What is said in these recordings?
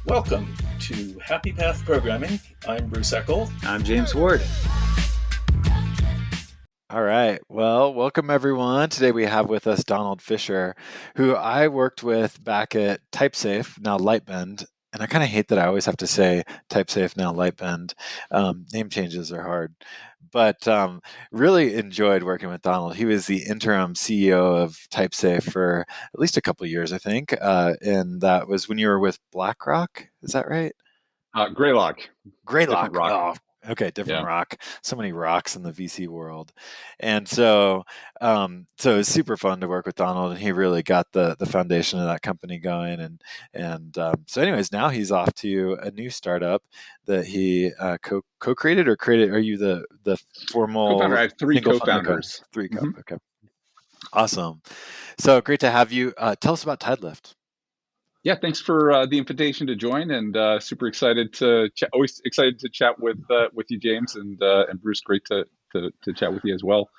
Welcome to Happy Path Programming. I'm Bruce Eckel. I'm James Ward. All right. Well, welcome everyone. Today we have with us Donald Fischer, who I worked with back at TypeSafe, now Lightbend. And I kind of hate that I always have to say TypeSafe, now Lightbend. Name changes are hard. But really enjoyed working with Donald. He was the interim CEO of TypeSafe for at least a couple of years, I think. And that was when you were with BlackRock. Is that right? Greylock. Greylock. Different rock. Oh, okay, different Yeah. rock. So many rocks in the VC world, and so it was super fun to work with Donald, and he really got the foundation of that company going. And so, anyways, now he's off to a new startup that he co-created or created. Are you the formal Co-founder? I have three single co-founders. Okay, awesome. So great to have you. Tell us about Tidelift. Yeah, thanks for the invitation to join, and super excited to always excited to chat with you, James, and Bruce. Great to chat with you as well.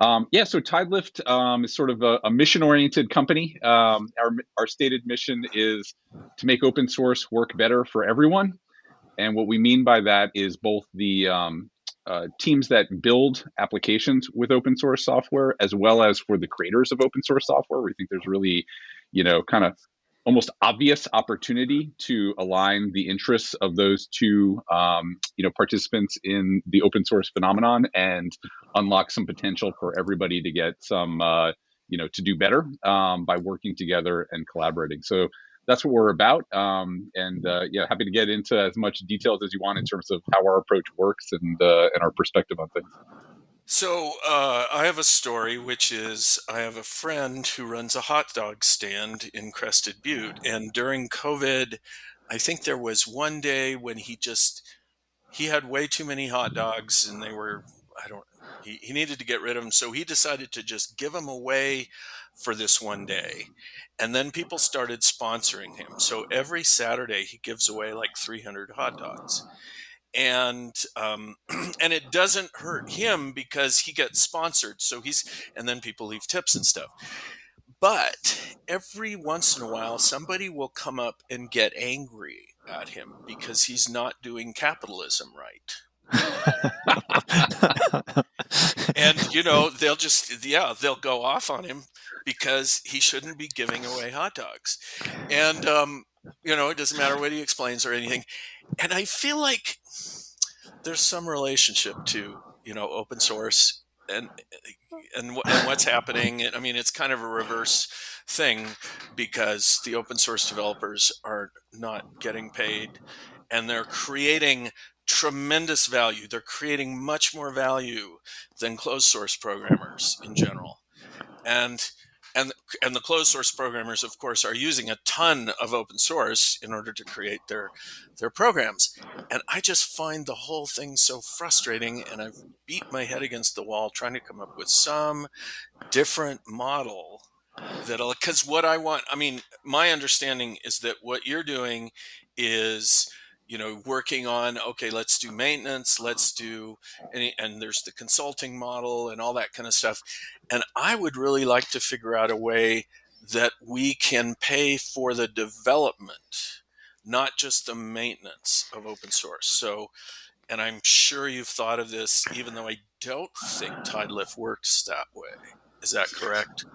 So Tidelift is sort of a mission-oriented company. Our stated mission is to make open source work better for everyone, and what we mean by that is both the teams that build applications with open source software, as well as for the creators of open source software. We think there's really, kind of almost obvious opportunity to align the interests of those two, participants in the open source phenomenon and unlock some potential for everybody to get some, to do better by working together and collaborating. So that's what we're about. Happy to get into as much details as you want in terms of how our approach works and our perspective on things. So I have a story, which is I have a friend who runs a hot dog stand in Crested Butte. And during COVID, I think there was one day when he had way too many hot dogs and they were, he needed to get rid of them. So he decided to just give them away for this one day. And then people started sponsoring him. So every Saturday he gives away like 300 hot dogs. And and it doesn't hurt him because he gets sponsored. So and then people leave tips and stuff. But every once in a while, somebody will come up and get angry at him because he's not doing capitalism right. And, they'll go off on him because he shouldn't be giving away hot dogs. And, it doesn't matter what he explains or anything. And I feel like there's some relationship to, open source and what's happening. I mean, it's kind of a reverse thing because the open source developers are not getting paid and they're creating tremendous value. They're creating much more value than closed source programmers in general. And the closed source programmers, of course, are using a ton of open source in order to create their programs. And I just find the whole thing so frustrating. And I've beat my head against the wall trying to come up with some different model because what I want, my understanding is that what you're doing is, working on, okay, let's do maintenance, and there's the consulting model and all that kind of stuff. And I would really like to figure out a way that we can pay for the development, not just the maintenance of open source. So, and I'm sure you've thought of this, even though I don't think Tidelift works that way. Is that correct?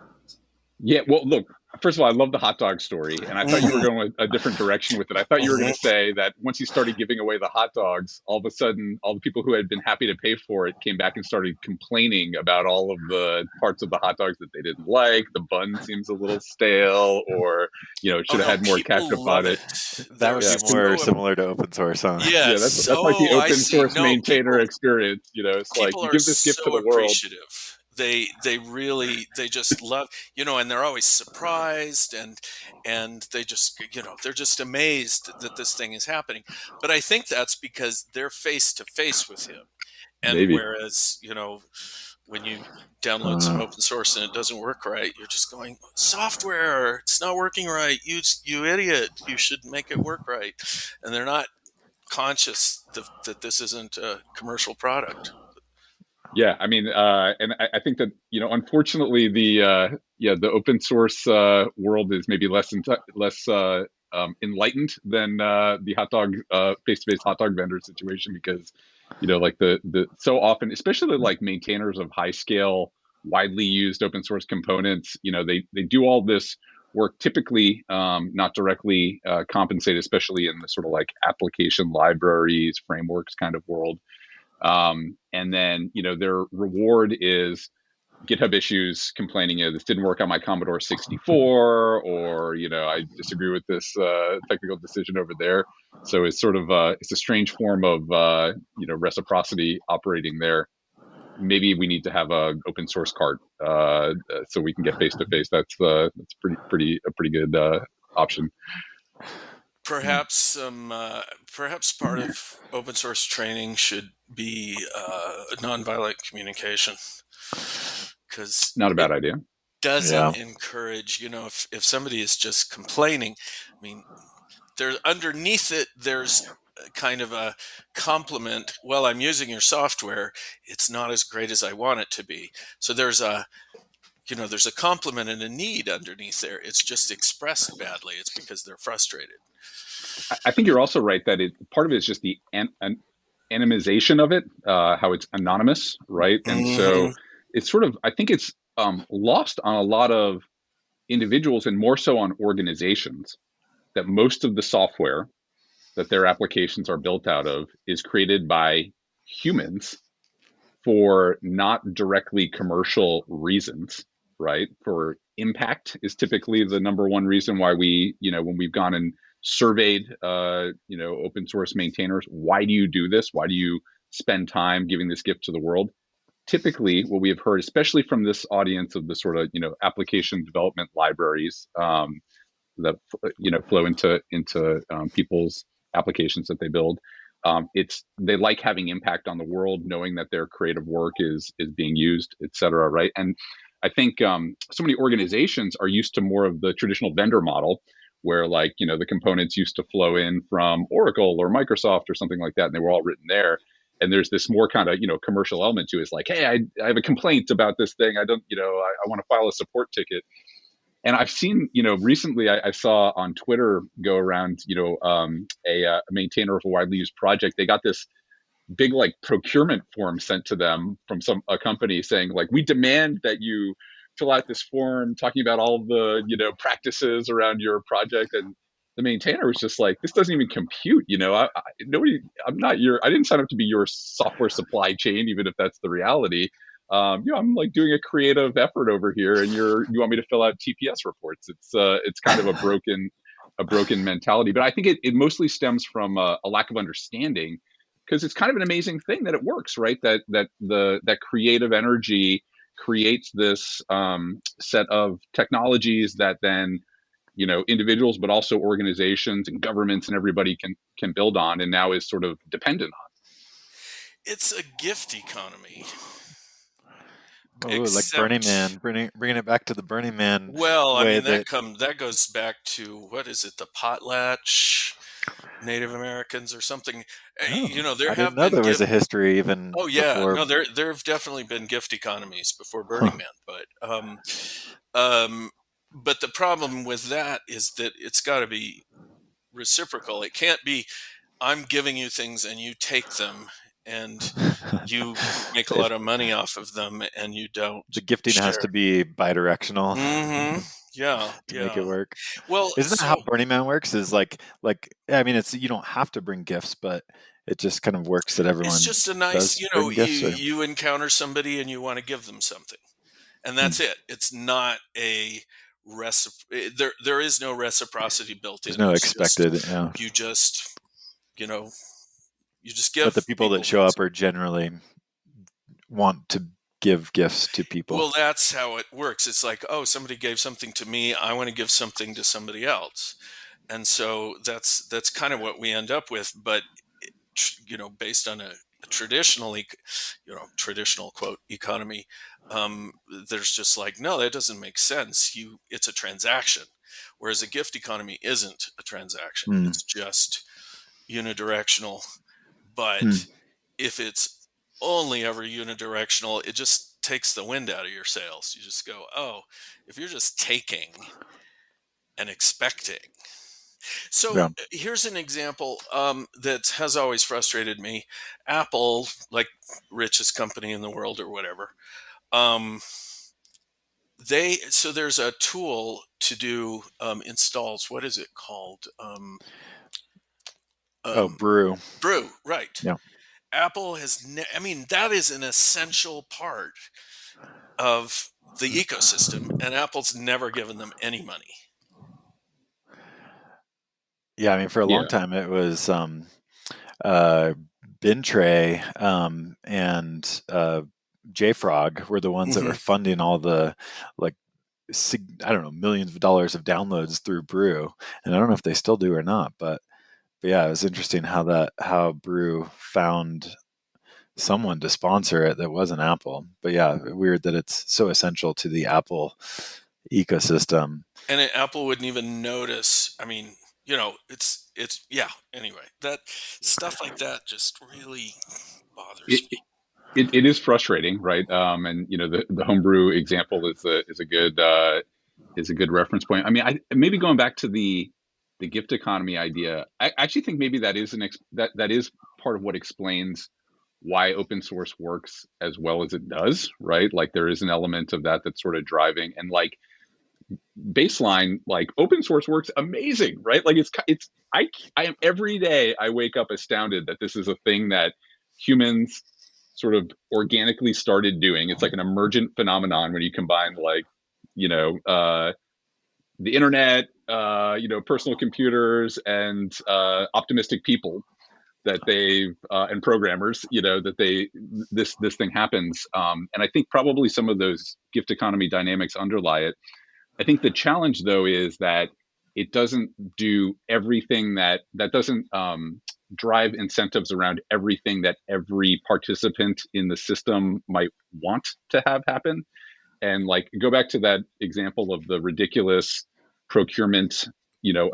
Yeah, well, look, first of all, I love the hot dog story, and I thought you were going a different direction with it. I thought you were going to say that once you started giving away the hot dogs, all of a sudden, all the people who had been happy to pay for it came back and started complaining about all of the parts of the hot dogs that they didn't like. The bun seems a little stale, or should have had more ketchup on it. That would be more similar to open source, huh? Yeah, that's like the open source maintainer experience. It's like you give this gift to the world. Appreciative. They just love, and they're always surprised and they just, they're just amazed that this thing is happening. But I think that's because they're face to face with him. And Maybe. Whereas, when you download some open source and it doesn't work right, you're just going, software, it's not working right. You idiot, you should make it work right. And they're not conscious that this isn't a commercial product. Yeah, and I think that unfortunately the open source world is maybe less enlightened than the hot dog face-to-face hot dog vendor situation, because like the so often, especially like maintainers of high scale, widely used open source components, they do all this work typically not directly compensated, especially in the sort of like application libraries, frameworks kind of world. And then their reward is GitHub issues complaining, this didn't work on my Commodore 64, or I disagree with this technical decision over there. So it's sort of it's a strange form of reciprocity operating there. Maybe we need to have a open source card so we can get face to face. That's a pretty good option. Perhaps perhaps part of open source training should be nonviolent communication, because Not a it bad idea. doesn't encourage, if somebody is just complaining, I mean, there's underneath it, there's kind of a compliment. Well, I'm using your software, it's not as great as I want it to be. So there's a compliment and a need underneath there. It's just expressed badly. It's because they're frustrated. I think you're also right that part of it is just the anonymization of it, how it's anonymous, right? And so it's sort of, I think it's lost on a lot of individuals, and more so on organizations, that most of the software that their applications are built out of is created by humans for not directly commercial reasons, right? For impact is typically the number one reason why we, when we've gone and surveyed, open source maintainers, why do you do this? Why do you spend time giving this gift to the world? Typically, what we have heard, especially from this audience of the sort of, application development libraries that, flow into people's applications that they build, they like having impact on the world, knowing that their creative work is being used, et cetera, right? And I think so many organizations are used to more of the traditional vendor model, where like the components used to flow in from Oracle or Microsoft or something like that, and they were all written there. And there's this more kind of commercial element to it. It's like, hey, I have a complaint about this thing. I don't, I want to file a support ticket. And I've seen, recently I saw on Twitter go around, a maintainer of a widely used project. They got this big like procurement form sent to them from a company saying like, we demand that you fill out this form talking about all of the practices around your project. And the maintainer was just like, this doesn't even compute. I didn't sign up to be your software supply chain, even if that's the reality. I'm like doing a creative effort over here, and you want me to fill out TPS reports. It's kind of a broken mentality. But I think it mostly stems from a lack of understanding, because it's kind of an amazing thing that it works, right? That creative energy creates this set of technologies that then individuals, but also organizations and governments and everybody can build on, and now is sort of dependent on. It's a gift economy. Oh, like Burning Man, bringing it back to the Burning Man. Well, I mean, that goes back to, what is it, the potlatch Native Americans or something. I didn't know there was a history even. Oh yeah, before. no, there have definitely been gift economies before Burning Man, but the problem with that is that it's got to be reciprocal. It can't be, I'm giving you things and you take them and you make a lot of money off of them, and you don't. The gifting has to be bidirectional. Yeah, to make it work. Well, isn't that how Burning Man works? Is like I mean, it's, you don't have to bring gifts, but it just kind of works that everyone. It's just a nice, you encounter somebody and you want to give them something, and that's it. It's not a there is no reciprocity built in. There's no expected. You just give. But the people that show up are generally want to give gifts to people. Well, that's how it works. It's like, oh, somebody gave something to me, I want to give something to somebody else. And so that's kind of what we end up with. But based on a traditional quote economy, there's just like, no, that doesn't make sense. It's a transaction, whereas a gift economy isn't a transaction. It's just unidirectional. But if it's only ever unidirectional, it just takes the wind out of your sails. You just go, oh, if you're just taking and expecting, So Yeah. here's an example that has always frustrated me. Apple, like richest company in the world or whatever, um, there's a tool to do installs. What is it called? Oh, Um, Brew. Brew, right? Yeah. Apple has. I mean, that is an essential part of the ecosystem, and Apple's never given them any money. Yeah. I mean, for a long Yeah. time, it was uh, Bintray and JFrog were the ones that were Hmm. funding all the like I don't know, millions of dollars of downloads through Brew, and I don't know if they still do or not, but yeah, it was interesting how Brew found someone to sponsor it that wasn't Apple. But yeah, weird that it's so essential to the Apple ecosystem. And Apple wouldn't even notice. I mean, it's yeah. Anyway, that stuff like that just really bothers It, it is frustrating, right? And the homebrew example is a good reference point. I mean, maybe going back to the gift economy idea, I actually think maybe that is part of what explains why open source works as well as it does, right? Like there is an element of that that's sort of driving, and like baseline, like open source works amazing, right? Like I am every day I wake up astounded that this is a thing that humans sort of organically started doing. It's like an emergent phenomenon when you combine like, you know, the internet, personal computers, and optimistic people that they've and programmers, that this thing happens. And I think probably some of those gift economy dynamics underlie it. I think the challenge, though, is that it doesn't do everything that doesn't drive incentives around everything that every participant in the system might want to have happen. And like, go back to that example of the ridiculous procurement,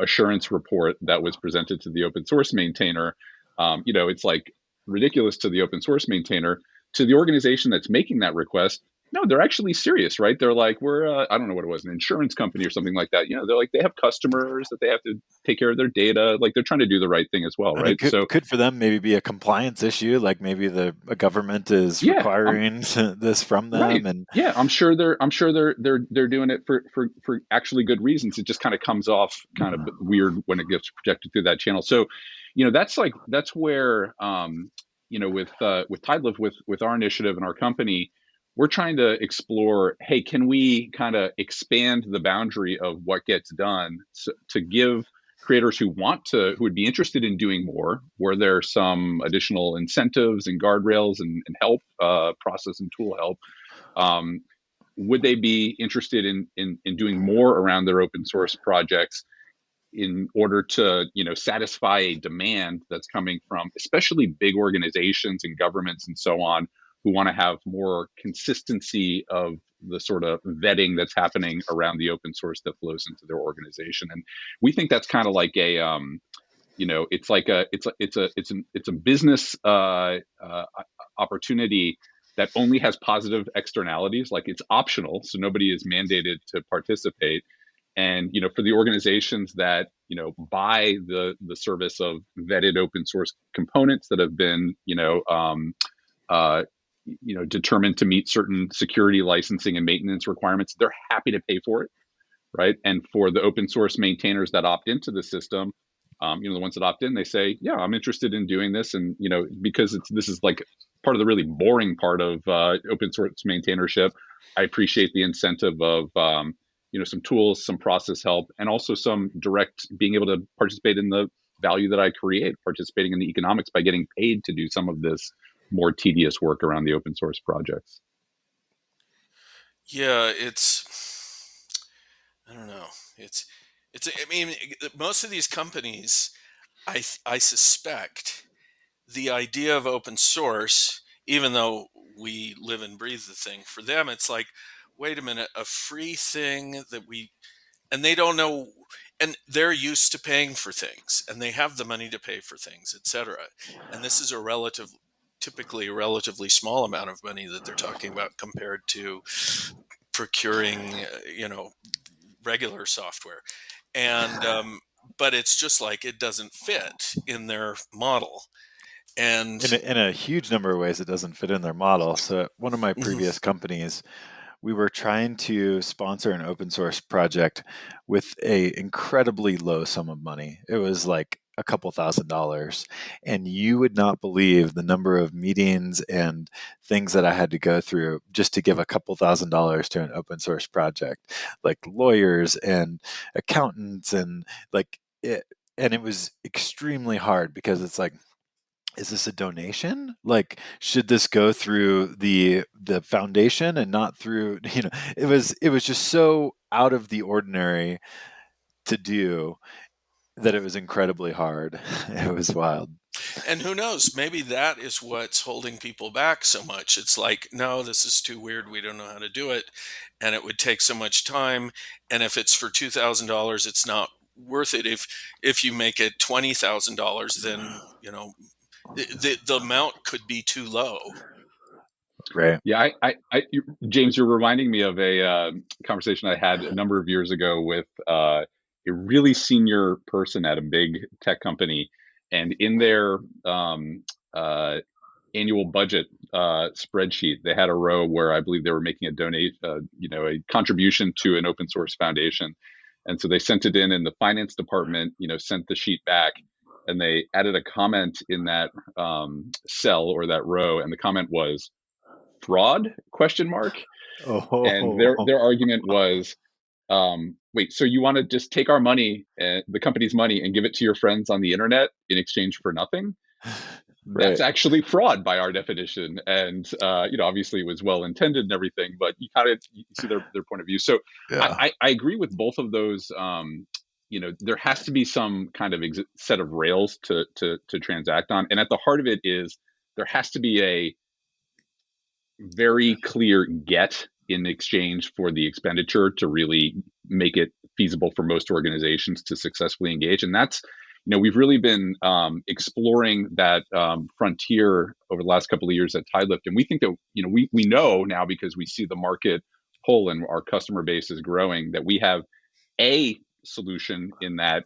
assurance report that was presented to the open source maintainer. It's like ridiculous to the open source maintainer. To the organization that's making that request, no, they're actually serious, right? They're like, we're I don't know what it was, an insurance company or something like that. They're like, they have customers that they have to take care of their data. Like they're trying to do the right thing as well, And it right? So could for them maybe be a compliance issue, like maybe a government is yeah, requiring this from right. them, and Yeah, I'm sure they're doing it for actually good reasons. It just kind of comes off kind of weird when it gets projected through that channel. So, that's where with Tidelift, with our initiative and our company, we're trying to explore, hey, can we kind of expand the boundary of what gets done, to give creators who would be interested in doing more, where there's some additional incentives and guardrails and help, process and tool help. um, would they be interested in doing more around their open source projects in order to satisfy a demand that's coming from especially big organizations and governments and so on, who want to have more consistency of the sort of vetting that's happening around the open source that flows into their organization. And we think that's kind of like a it's like it's a business opportunity that only has positive externalities. Like it's optional, so nobody is mandated to participate. And for the organizations that buy the service of vetted open source components that have been uh, determined to meet certain security, licensing, and maintenance requirements, they're happy to pay for it, right? And for the open source maintainers that opt into the system, the ones that opt in, they say, yeah, I'm interested in doing this. And because this is like part of the really boring part of open source maintainership, I appreciate the incentive of some tools, some process help, and also some direct being able to participate in the value that I create, participating in the economics by getting paid to do some of this more tedious work around the open source projects. Yeah, I don't know. It's. I mean, most of these companies, I suspect, the idea of open source, even though we live and breathe the thing, for them it's like, wait a minute, a free thing that we, and they don't know, and they're used to paying for things, and they have the money to pay for things, etc. And this is typically a relatively small amount of money that they're talking about compared to procuring, regular software. And but it's just like it doesn't fit in their model. And In a huge number of ways, it doesn't fit in their model. So at one of my mhm, previous companies, we were trying to sponsor an open source project with a incredibly low sum of money. It was like a couple $1,000s, and you would not believe the number of meetings and things that I had to go through just to give a couple $1,000s to an open source project, like lawyers and accountants and like it. And it was extremely hard because it's like, is this a donation? Like, should this go through the foundation and not through, it was just so out of the ordinary to do that it was incredibly hard. It was wild. and who knows, maybe that is what's holding people back so much. It's like, no, this is too weird. We don't know how to do it. And it would take so much time. And if it's for $2,000, it's not worth it. If you make it $20,000, then, the amount could be too low. Right. Yeah, James, you're reminding me of a conversation I had a number of years ago with a really senior person at a big tech company, and in their uh, annual budget spreadsheet, they had a row where I believe they were making a contribution to an open source foundation, and so they sent it in, and the finance department, sent the sheet back, and they added a comment in that cell or that row, and the comment was fraud question mark. And Oh, their argument was, wait, so you want to just take our money, the company's money, and give it to your friends on the internet in exchange for nothing? That's right. actually fraud by our definition. And obviously it was well intended and everything, but you see their point of view. So Yeah. I agree with both of those. There has to be some kind of set of rails to transact on, and at the heart of it is there has to be a very clear get in exchange for the expenditure to really make it feasible for most organizations to successfully engage. And that's, we've really been exploring that frontier over the last couple of years at Tidelift. And we think that, we know now, because we see the market pull and our customer base is growing, that we have a solution in that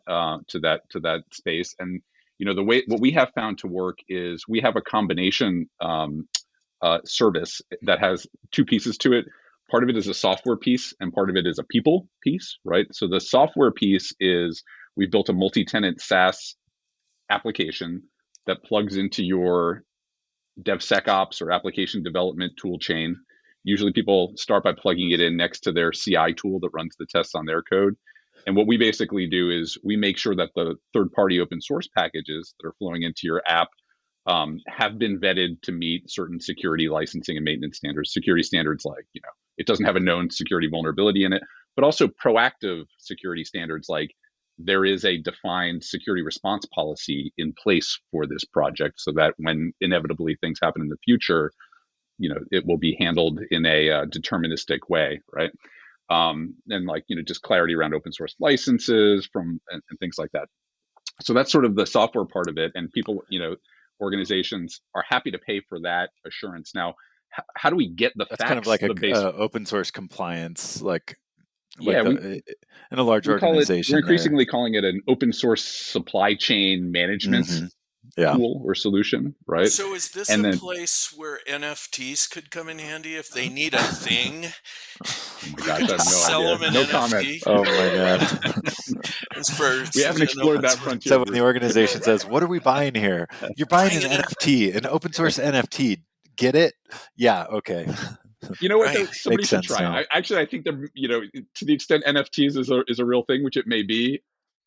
to that space. And what we have found to work is we have a combination service that has two pieces to it. Part of it is a software piece, and part of it is a people piece, right? So the software piece is we've built a multi-tenant SaaS application that plugs into your DevSecOps or application development tool chain. Usually people start by plugging it in next to their CI tool that runs the tests on their code. And what we basically do is we make sure that the third-party open source packages that are flowing into your app have been vetted to meet certain security licensing and maintenance standards. Security standards like, it doesn't have a known security vulnerability in it, but also proactive security standards like there is a defined security response policy in place for this project so that when inevitably things happen in the future, it will be handled in a deterministic way, right? And like, just clarity around open source licenses and things like that. So that's sort of the software part of it. And people, organizations are happy to pay for that assurance. Now, how do we get the That's kind of facts, like the base? open source compliance, like Yeah, in a large we're organization there. increasingly calling it an open source supply chain management Hmm. Yeah. tool or solution, right? So is this And a then, place where NFTs could come in handy if they need a thing? oh my You could gosh, I have just no sell idea. them an No comment. NFT. Oh my god. It's for We haven't an explored open that source. frontier, So when the Bruce. organization says, "What are we buying here?" You're buying Buying an an NFT, an open source NFT. Get it? Yeah. Okay. You know what? right. Though somebody Makes should sense try. now. I think that to the extent NFTs is a real thing, which it may be.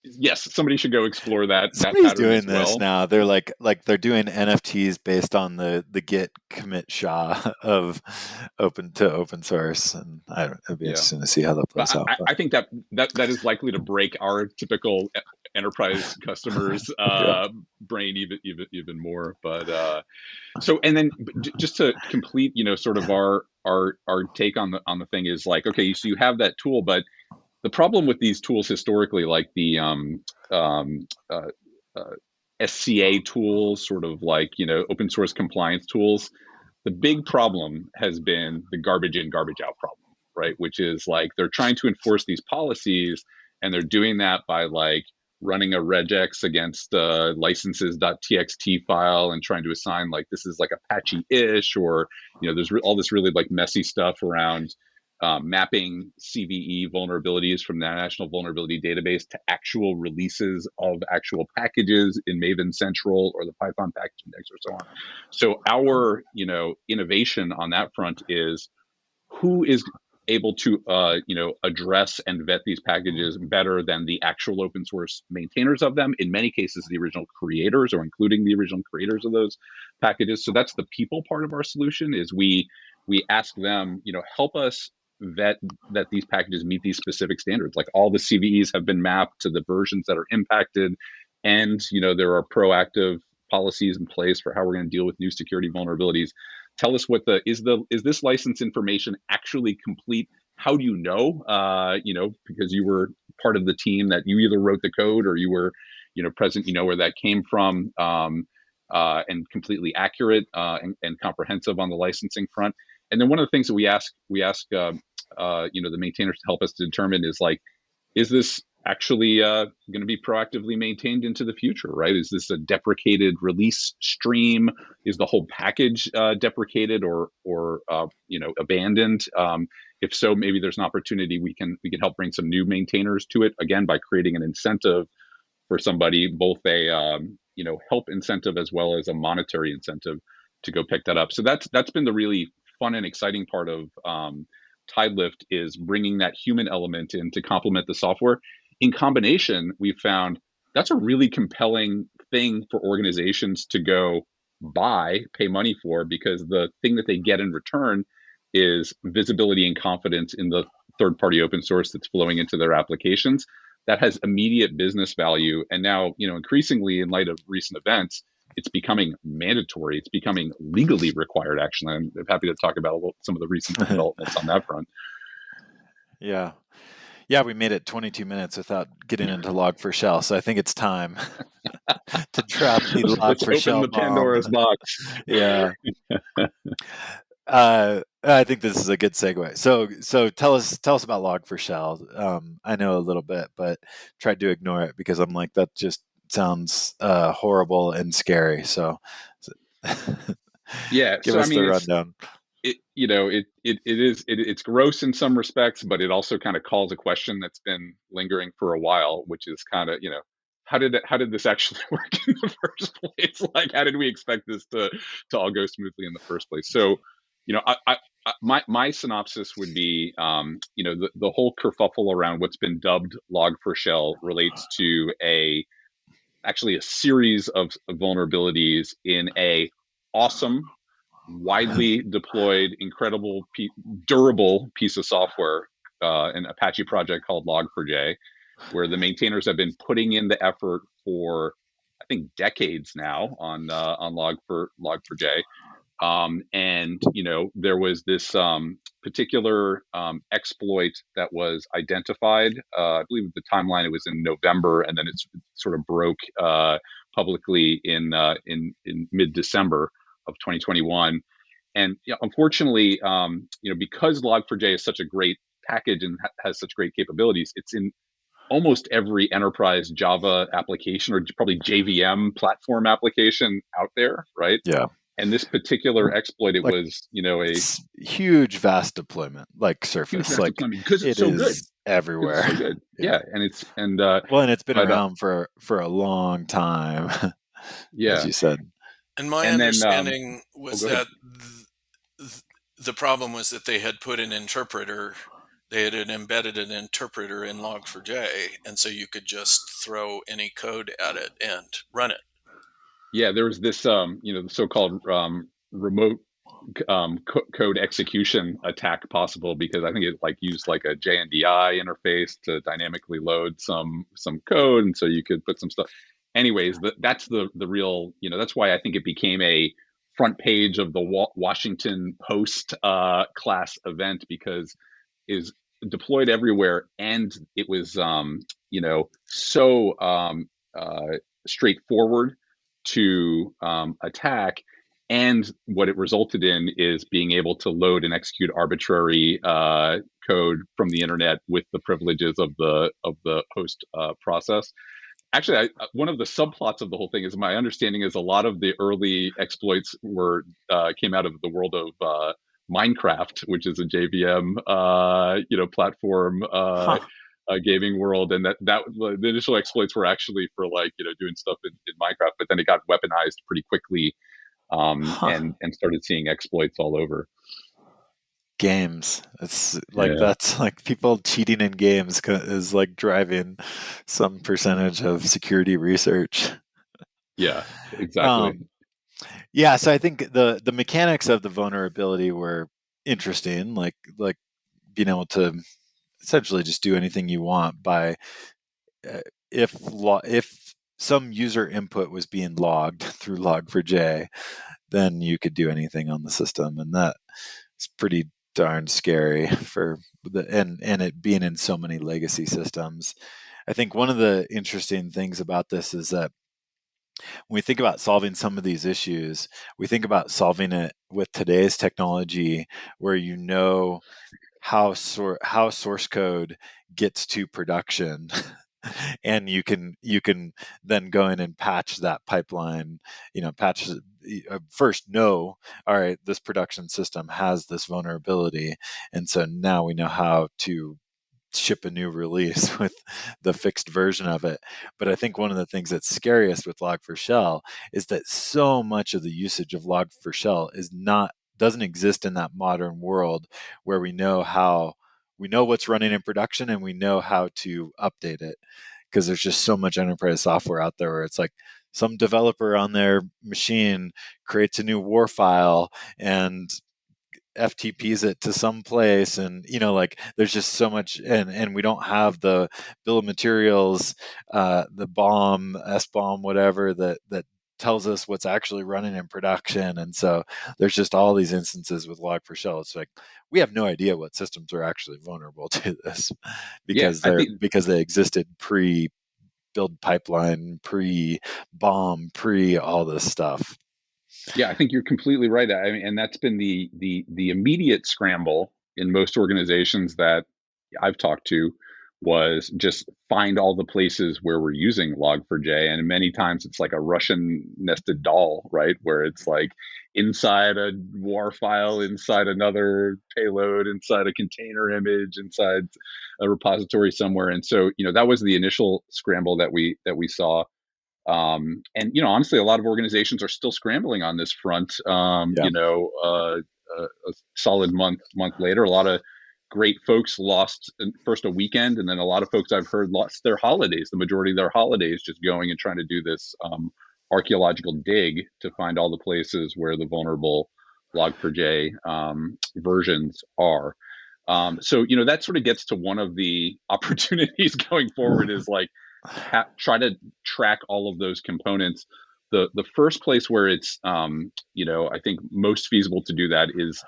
Yes, somebody should go explore that Somebody's pattern doing as this well. now. They're like they're doing NFTs based on the Git commit SHA of open source, and I don't. It'd be Yeah. interesting to see how that But plays out. But I think that is likely to break our typical enterprise customers yeah, brain even more. But so, and then just to complete, sort of our take on the thing is like, okay, so you have that tool, but the problem with these tools historically, like the um, uh, SCA tools, sort of like open source compliance tools, the big problem has been the garbage in, garbage out problem, right? Which is like they're trying to enforce these policies, and they're doing that by like running a regex against licenses.txt file and trying to assign like this is like Apache-ish, or there's all this really like messy stuff around mapping CVE vulnerabilities from the National Vulnerability Database to actual releases of actual packages in Maven Central or the Python package index or so on. So our innovation on that front is who is able to address and vet these packages better than the actual open source maintainers of them, in many cases the original creators or including the original creators of those packages. So that's the people part of our solution, is we ask them, help us vet that these packages meet these specific standards. Like all the CVEs have been mapped to the versions that are impacted, and there are proactive policies in place for how we're going to deal with new security vulnerabilities. Tell us what is this license information actually complete? How do you know? Because you were part of the team that you either wrote the code or you were, present. Where that came from, and completely accurate and comprehensive on the licensing front. And then one of the things that we ask the maintainers to help us to determine is like, is this actually going to be proactively maintained into the future, right? Is this a deprecated release stream? Is the whole package deprecated or abandoned? If so, maybe there's an opportunity we can help bring some new maintainers to it, again, by creating an incentive for somebody, both a help incentive as well as a monetary incentive to go pick that up. So that's been the really fun and exciting part of Tidelift, is bringing that human element in to complement the software. In combination, we've found that's a really compelling thing for organizations to go pay money for, because the thing that they get in return is visibility and confidence in the third-party open source that's flowing into their applications. That has immediate business value. And now, increasingly in light of recent events, it's becoming mandatory. It's becoming legally required, actually. I'm happy to talk about some of the recent developments on that front. Yeah. Yeah, we made it 22 minutes without getting into Log4Shell, so I think it's time to drop the Log4Shell Let's open the Pandora's box. Yeah. I think this is a good segue. So tell us about Log4Shell. I know a little bit, but tried to ignore it because I'm like, that just sounds horrible and scary. So yeah, give us the rundown. It's gross in some respects, but it also kind of calls a question that's been lingering for a while, which is kind of, how did this actually work in the first place? Like, how did we expect this to all go smoothly in the first place? So, my synopsis would be, the whole kerfuffle around what's been dubbed Log4Shell relates to actually a series of vulnerabilities in a awesome, widely deployed, incredible, durable piece of software, an Apache project called Log4j, where the maintainers have been putting in the effort for, I think, decades now on Log4j. And there was this particular exploit that was identified. I believe the timeline, it was in November, and then it sort of broke publicly in mid-December of 2021. And unfortunately, because Log4j is such a great package and has such great capabilities, it's in almost every enterprise Java application, or probably JVM platform application out there, right? Yeah. And this particular exploit, it was, a huge, vast deployment, like Surface, like because it's so good everywhere. It's so good. Yeah. And it's and it's been around for a long time. Yeah, as you said. And my understanding was that the problem was that they had put an interpreter. They had embedded an interpreter in Log4j, and so you could just throw any code at it and run it. Yeah, there was this, the so-called remote code execution attack possible, because I think it used like a JNDI interface to dynamically load some code, and so you could put some stuff. Anyways, that's the real, that's why I think it became a front page of the Washington Post class event, because is deployed everywhere, and it was so straightforward to attack, and what it resulted in is being able to load and execute arbitrary code from the internet with the privileges of the host process. Actually, one of the subplots of the whole thing is my understanding is a lot of the early exploits were came out of the world of Minecraft, which is a JVM platform Huh. gaming world, and that the initial exploits were actually for like doing stuff in Minecraft, but then it got weaponized pretty quickly, Huh. and started seeing exploits all over. Games. It's like Yeah, that's like people cheating in games is like driving some percentage of security research. yeah, exactly. Um, yeah, so I think the mechanics of the vulnerability were interesting, like being able to essentially just do anything you want by uh, if some user input was being logged through log4j, then you could do anything on the system, and that is pretty darn scary for and it being in so many legacy systems. I think one of the interesting things about this is that when we think about solving some of these issues, we think about solving it with today's technology, where how source code gets to production, and you can then go in and patch that pipeline. Patch first know, all right, this production system has this vulnerability, and so now we know how to ship a new release with the fixed version of it. But I think one of the things that's scariest with log4shell is that so much of the usage of log4shell doesn't exist in that modern world where we know what's running in production and we know how to update it, because there's just so much enterprise software out there where it's like some developer on their machine creates a new war file and FTPs it to some place, and like there's just so much, and we don't have the bill of materials, the bomb, SBOM, whatever that tells us what's actually running in production. And so there's just all these instances with log4shell. It's like we have no idea what systems are actually vulnerable to this Yeah, because I think they existed pre build pipeline, pre bomb, pre all this stuff. Yeah, I think you're completely right. I mean, and that's been the immediate scramble in most organizations that I've talked to, was just find all the places where we're using Log4j. And many times it's like a Russian nested doll, right? Where it's like inside a WAR file, inside another payload, inside a container image, inside a repository somewhere. And so, that was the initial scramble that we saw. And honestly, a lot of organizations are still scrambling on this front. Yeah. A solid month later, a lot of great folks lost first a weekend, and then a lot of folks I've heard lost their holidays. The majority of their holidays just going and trying to do this archaeological dig to find all the places where the vulnerable Log4j versions are. So that sort of gets to one of the opportunities going forward, is like try to track all of those components. The first place where it's I think most feasible to do that is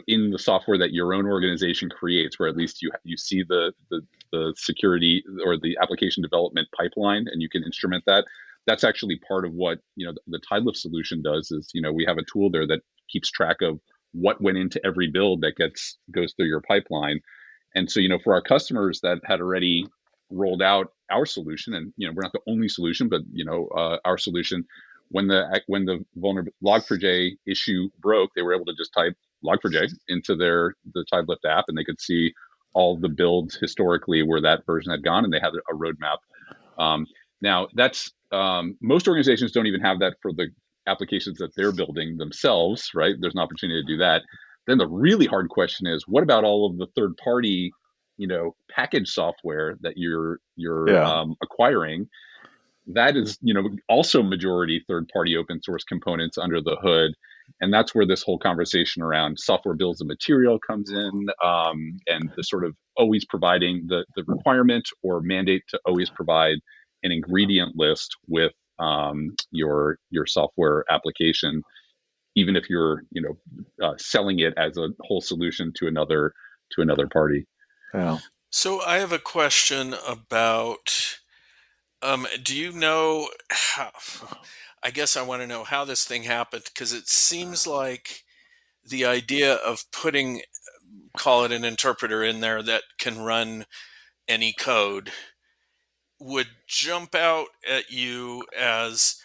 in the software that your own organization creates, where at least you see the security or the application development pipeline, and you can instrument that. That's actually part of what the Tidelift solution does. Is we have a tool there that keeps track of what went into every build that goes through your pipeline. And so, for our customers that had already rolled out our solution, and we're not the only solution, but our solution, when the vulnerable Log4j issue broke, they were able to just type Log4j into the Tidelift app, and they could see all the builds historically where that version had gone, and they had a roadmap. Now, that's most organizations don't even have that for the applications that they're building themselves, right? There's an opportunity to do that. Then the really hard question is, what about all of the third party, package software that you're Yeah. acquiring? That is, also majority third party open source components under the hood. And that's where this whole conversation around software bills of material comes in, and the sort of always providing the requirement or mandate to always provide an ingredient list with your software application, even if you're selling it as a whole solution to another party. Yeah. So I have a question about, do you know how, I guess I want to know how this thing happened, because it seems like the idea of putting, call it an interpreter in there that can run any code, would jump out at you as,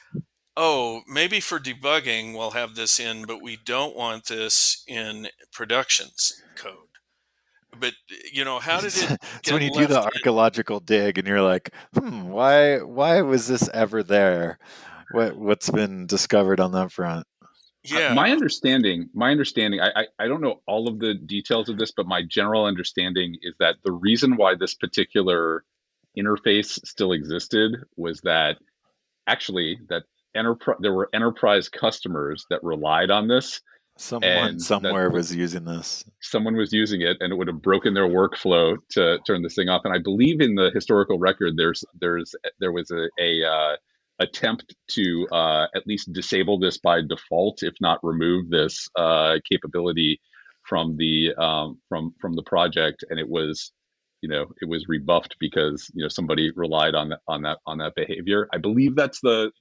oh, maybe for debugging we'll have this in, but we don't want this in productions code. But how did it So when get you do the left? archaeological dig and you're like, why was this ever there? What's been discovered on that front? Yeah, My understanding, I don't know all of the details of this, but my general understanding is that the reason why this particular interface still existed was that actually that there were enterprise customers that relied on this, Someone and that somewhere was using this. someone was using it, and it would have broken their workflow to turn this thing off. And I believe in the historical record, there was a attempt to at least disable this by default, if not remove this capability from the project, and it was rebuffed because somebody relied on that behavior. I believe that's the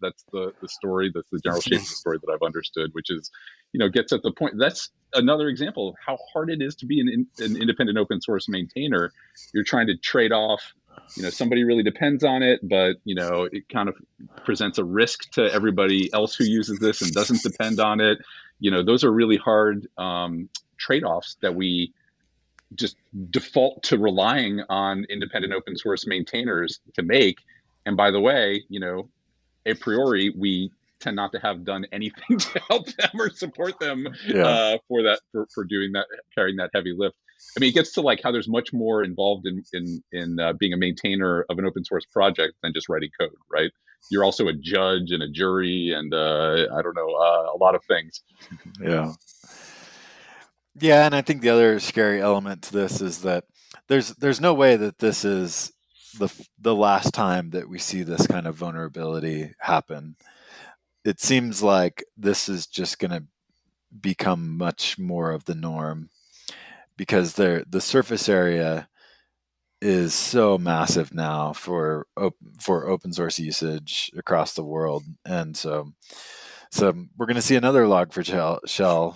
story. That's the general shape of the story that I've understood, which is gets at the point. That's another example of how hard it is to be an independent open source maintainer. You're trying to trade off. Somebody really depends on it, but it kind of presents a risk to everybody else who uses this and doesn't depend on it. Those are really hard trade-offs that we just default to relying on independent open source maintainers to make. And by the way, a priori, we tend not to have done anything to help them or support them Yeah. for doing that, carrying that heavy lift. I mean, it gets to like how there's much more involved in being a maintainer of an open source project than just writing code, right? You're also a judge and a jury, and I don't know, a lot of things. Yeah. Yeah, and I think the other scary element to this is that there's no way that this is the last time that we see this kind of vulnerability happen. It seems like this is just going to become much more of the norm because the surface area is so massive now for open source usage across the world, and so we're going to see another Log4Shell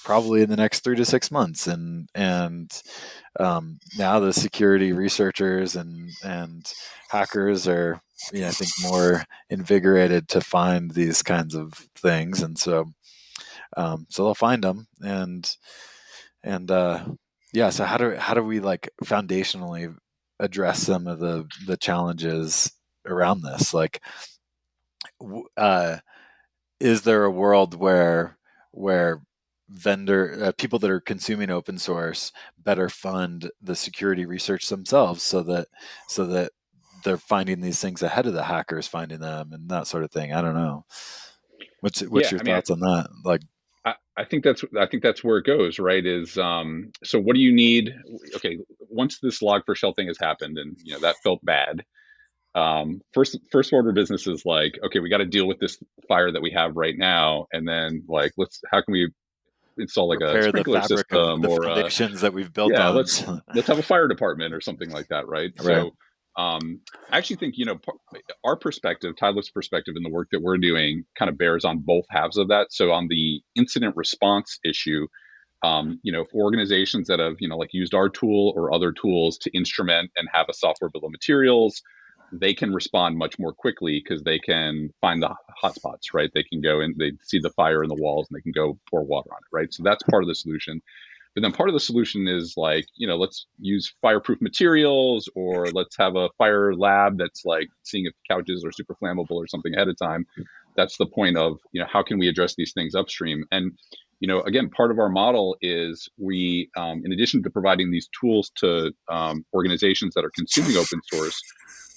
probably in the next 3 to 6 months, and now the security researchers and hackers are, I think, more invigorated to find these kinds of things, and so they'll find them, and yeah. So how do we like foundationally address some of the challenges around this? Like, is there a world where vendor people that are consuming open source better fund the security research themselves so that they're finding these things ahead of the hackers finding them and that sort of thing? I don't know. What's Yeah, your I mean, thoughts on that? Like, I think that's where it goes, right? Is so what do you need? Okay, once this Log4Shell thing has happened, and that felt bad. First order business is like, okay, we got to deal with this fire that we have right now, and then like, how can we install like a repair the sprinkler fabric of system, the or foundations that we've built yeah, on. let's have a fire department or something like that, right? Right. So I actually think our perspective, Tidelift's perspective, in the work that we're doing, kind of bears on both halves of that. So on the incident response issue, for organizations that have like used our tool or other tools to instrument and have a software bill of materials, they can respond much more quickly because they can find the hotspots, right? They can go and they see the fire in the walls and they can go pour water on it, right? So that's part of the solution. But then part of the solution is like, let's use fireproof materials, or let's have a fire lab that's like seeing if couches are super flammable or something ahead of time. That's the point of, how can we address these things upstream? And, again, part of our model is we, in addition to providing these tools to organizations that are consuming open source,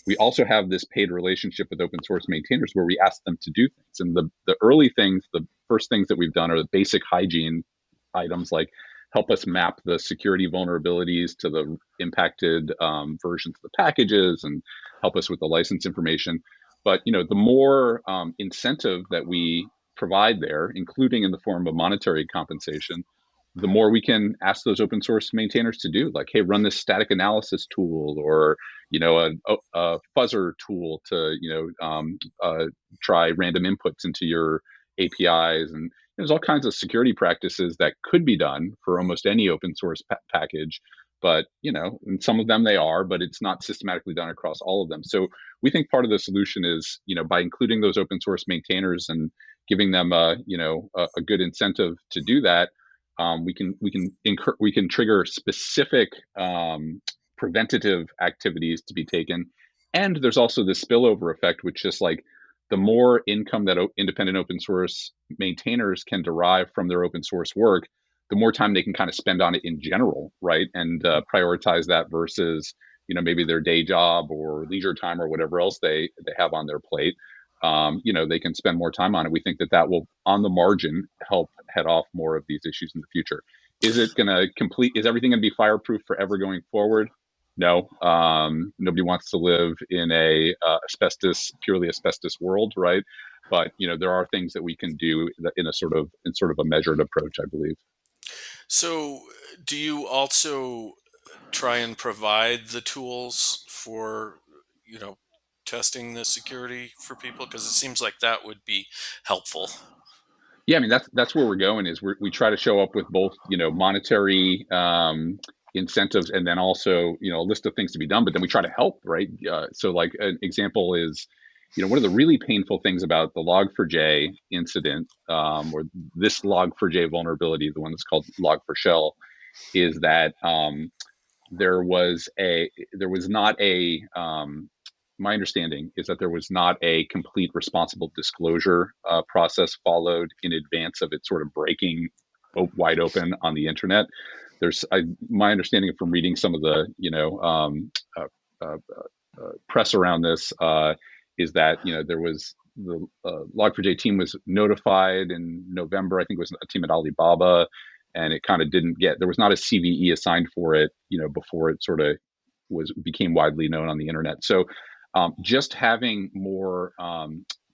we also have this paid relationship with open source maintainers where we ask them to do things. And the early things, the first things that we've done are the basic hygiene items, like help us map the security vulnerabilities to the impacted versions of the packages and help us with the license information. But the more incentive that we provide there, including in the form of monetary compensation, the more we can ask those open source maintainers to do, like, hey, run this static analysis tool, or a fuzzer tool to try random inputs into your APIs. And there's all kinds of security practices that could be done for almost any open source package, but in some of them they are, but it's not systematically done across all of them. So we think part of the solution is, by including those open source maintainers and giving them a good incentive to do that, we can trigger specific preventative activities to be taken. And there's also this spillover effect, which is like the more income that independent open source maintainers can derive from their open source work, the more time they can kind of spend on it in general, right? And prioritize that versus maybe their day job or leisure time or whatever else they have on their plate. They can spend more time on it. We think that will, on the margin, help head off more of these issues in the future. Is it going to is everything going to be fireproof forever going forward? No. Nobody wants to live in a purely asbestos world, right? But there are things that we can do in sort of a measured approach, I believe. So, do you also try and provide the tools for, testing the security for people? Because it seems like that would be helpful. Yeah, I mean that's where we're going. Is we try to show up with both monetary incentives and then also a list of things to be done. But then we try to help, right? So like an example is, one of the really painful things about the Log4j incident, or this Log4j vulnerability, the one that's called Log4Shell, is that there was not a my understanding is that there was not a complete responsible disclosure process followed in advance of it sort of breaking wide open on the internet. My understanding from reading some of the press around this is that there was the Log4j team was notified in November. I think it was a team at Alibaba, and it kind of didn't get, there was not a CVE assigned for it before it sort of became widely known on the internet. So just having more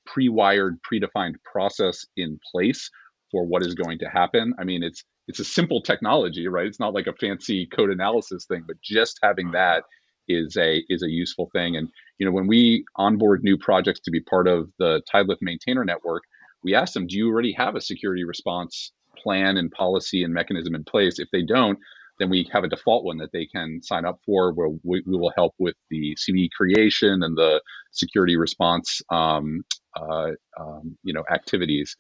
pre-wired, predefined process in place for what is going to happen. I mean, it's a simple technology, right? It's not like a fancy code analysis thing, but just having that is a useful thing. And when we onboard new projects to be part of the Tidelift maintainer network, we ask them, do you already have a security response plan and policy and mechanism in place? If they don't, then we have a default one that they can sign up for, where we will help with the CVE creation and the security response, activities.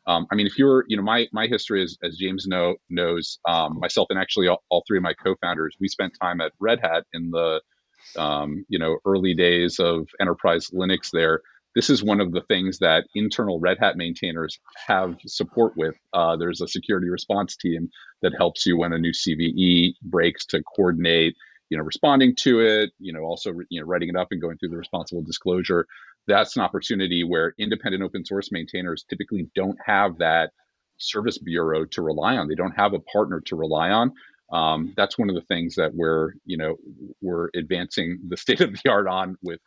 I mean, if you're, my history is, as James knows, myself and actually all three of my co-founders, we spent time at Red Hat in the, early days of enterprise Linux there. This is one of the things that internal Red Hat maintainers have support with. There's a security response team that helps you when a new CVE breaks to coordinate, responding to it, also, writing it up and going through the responsible disclosure. That's an opportunity where independent open source maintainers typically don't have that service bureau to rely on. They don't have a partner to rely on. That's one of the things that we're advancing the state of the art on with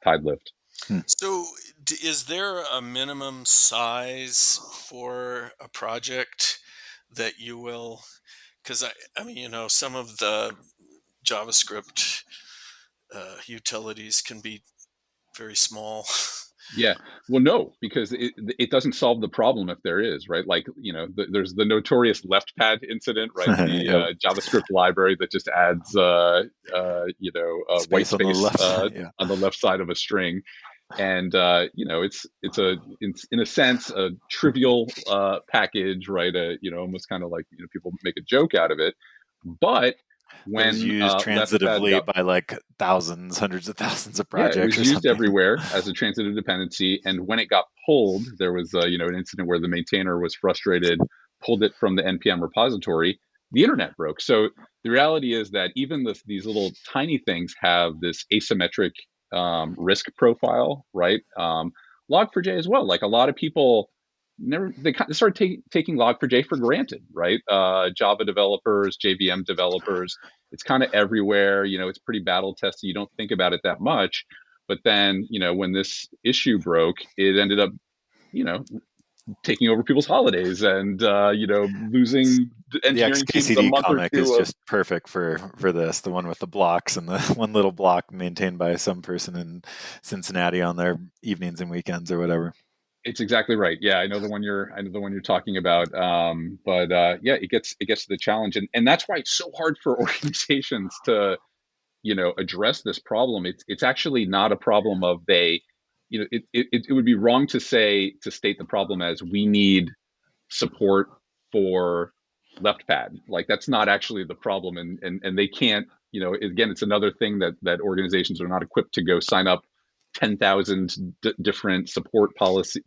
Tidelift. So, is there a minimum size for a project that you will? Because I mean, some of the JavaScript utilities can be very small. Yeah, well, no, because it doesn't solve the problem if there is, right? Like, there's the notorious left pad incident, right? The Yep. JavaScript library that just adds, white space on the left side of a string. And it's in a sense a trivial package, right? Almost kind of like people make a joke out of it, but when it was used transitively by like hundreds of thousands of projects. Yeah, it was or used something. everywhere as a transitive dependency. And when it got pulled, there was an incident where the maintainer was frustrated, pulled it from the npm repository. The internet broke. So the reality is that even these little tiny things have this asymmetric risk profile, right? Log4j as well. Like a lot of people they started taking Log4j for granted, right? Java developers, JVM developers, it's kind of everywhere. It's pretty battle tested. You don't think about it that much, but then when this issue broke, it ended up taking over people's holidays and losing engineering teams a month or two. Is just perfect for this. The one with the blocks and the one little block maintained by some person in Cincinnati on their evenings and weekends or whatever. It's exactly right. Yeah, I know the one you're talking about. But yeah, it gets to the challenge, and that's why it's so hard for organizations to address this problem. It's actually not a problem of it would be wrong to state the problem as we need support for left pad. Like that's not actually the problem, and they can't. Again, it's another thing that organizations are not equipped to go sign up 10,000 different support policy,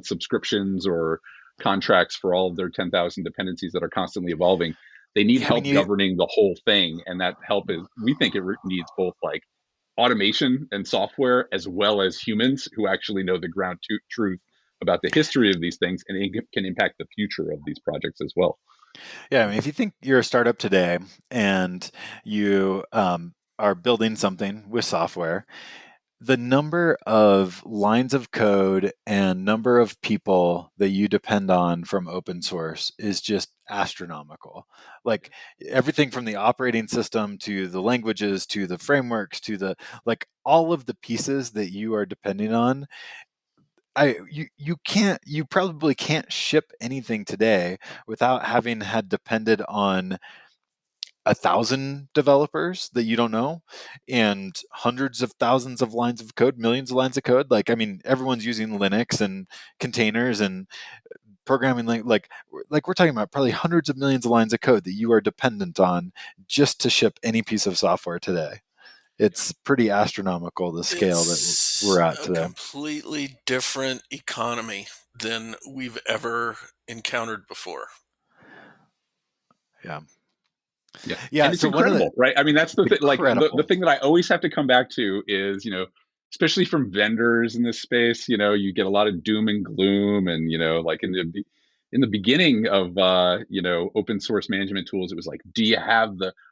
subscriptions or contracts for all of their 10,000 dependencies that are constantly evolving. They need Yeah, I mean, help governing the whole thing, and that help is, we think, needs both like automation and software as well as humans who actually know the ground truth about the history of these things and it can impact the future of these projects as well. yeah, I mean, if you think you're a startup today and you are building something with software, the number of lines of code and number of people that you depend on from open source is just astronomical. Like everything from the operating system to the languages to the frameworks to the like all of the pieces that you are depending on. You probably can't ship anything today without having had depended on 1,000 developers that you don't know and hundreds of thousands of lines of code, millions of lines of code. Like, I mean, everyone's using Linux and containers and programming like we're talking about probably hundreds of millions of lines of code that you are dependent on just to ship any piece of software today. It's pretty astronomical, the scale that we're It's at a today. completely different economy than we've ever encountered before. Yeah. Yeah. Yeah. And it's So one of the incredible, right? I mean, that's the thing, like the incredible. thing that I always have to come back to is, especially from vendors in this space, you get a lot of doom and gloom and, like in the beginning of, open source management tools, it was like,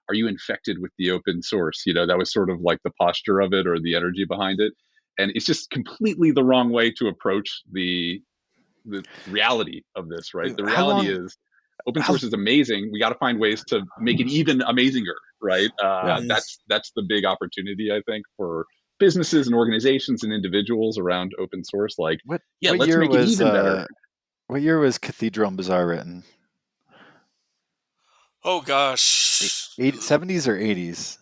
are you infected with the open source? That was sort of like the posture of it or the energy behind it. And it's just completely the wrong way to approach the reality of this, right? The How reality long? is open How? source is amazing. We got to find ways to make it even amazinger, right? Yeah. Mm. That's the big opportunity, I think, for businesses and organizations and individuals around open source. Like, What yeah, what let's year make it was even better. what year was Cathedral and Bazaar written? Oh gosh. 70s or 80s?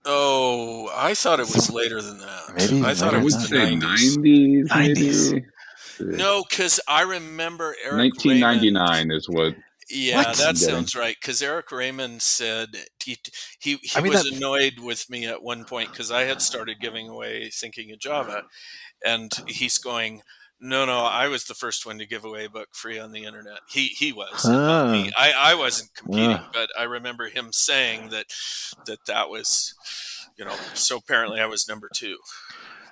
Oh, I thought it was So later than that. maybe I even thought later it I than was would the that. say 90s. 90s, 90s. maybe. Let's see. No, because I remember Eric Raymond. 1999 is what Yeah, What? that I'm getting. sounds right. Because Eric Raymond said I he mean was that. annoyed with me at one point because I had started giving away Thinking in Java, and he's going, "No, no, I was the first one to give away a book free on the internet. He was, and not me. Huh. I wasn't Uh, competing, but I remember him saying that was, So apparently, I was number two.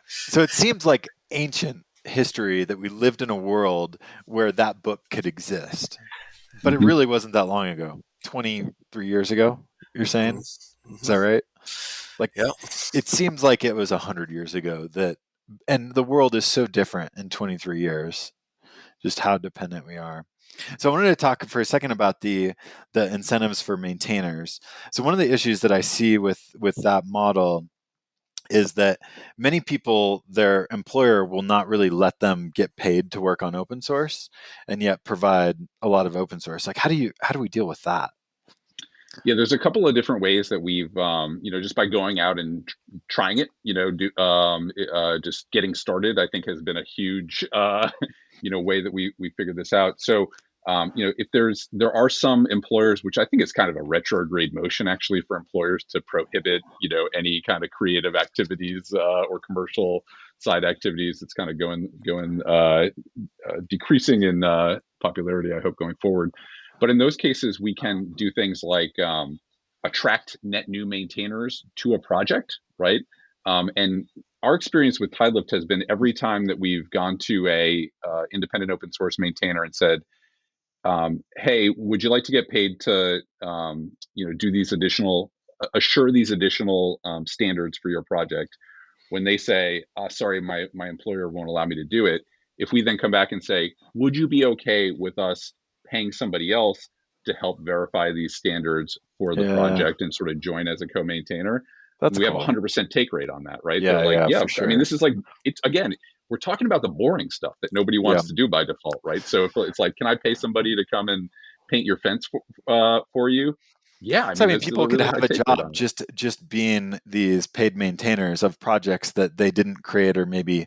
so it seems like ancient history that we lived in a world where that book could exist, but it Mhm. really wasn't that long ago. 23 years ago, you're saying? Is Mm-hmm. that right? Like, Yeah. it seems like it was 100 years ago that, and the world is so different in 23 years, just how dependent we are. So I wanted to talk for a second about the incentives for maintainers. So one of the issues that I see with that model is that many people, their employer will not really let them get paid to work on open source and yet provide a lot of open source. Like how do we deal with that? Yeah, there's a couple of different ways that we've, just by going out and trying it, just getting started, I think has been a huge, way that we figured this out. So, if there are some employers, which I think is kind of a retrograde motion actually for employers to prohibit, any kind of creative activities or commercial side activities. It's kind of going decreasing in popularity, I hope, going forward. But in those cases, we can do things like attract net new maintainers to a project, right? And our experience with Tidelift has been every time that we've gone to a independent open source maintainer and said, "Hey, would you like to get paid to do these additional assure these additional standards for your project?" When they say, "Sorry, my employer won't allow me to do it," if we then come back and say, "Would you be okay with us paying somebody else to help verify these standards for the Yeah, project and sort of join as a co-maintainer?" that's We have a cool. 100% take rate on that, right? They're Yeah, like, yeah, "Yeah." for I mean, sure. this is like, it's again, we're talking about the boring stuff that nobody Yeah. wants to do by default, right? So if it's like, can I pay somebody to come and paint your fence for you? Yeah, I So I mean, mean, that's still a people could really have high a take rate job on it. just being these paid maintainers of projects that they didn't create or maybe,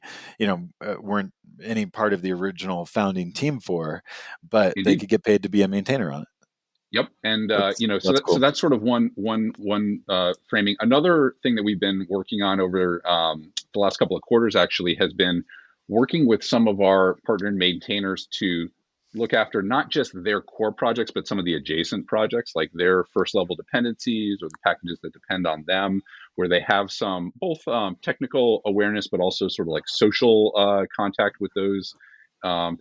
weren't any part of the original founding team for, but they Indeed. could get paid to be a maintainer on it. Yep, and That's so cool. that's sort of one framing. Another thing that we've been working on over the last couple of quarters actually has been working with some of our partner maintainers to look after not just their core projects, but some of the adjacent projects, like their first level dependencies or the packages that depend on them, where they have some both technical awareness, but also sort of like social contact with those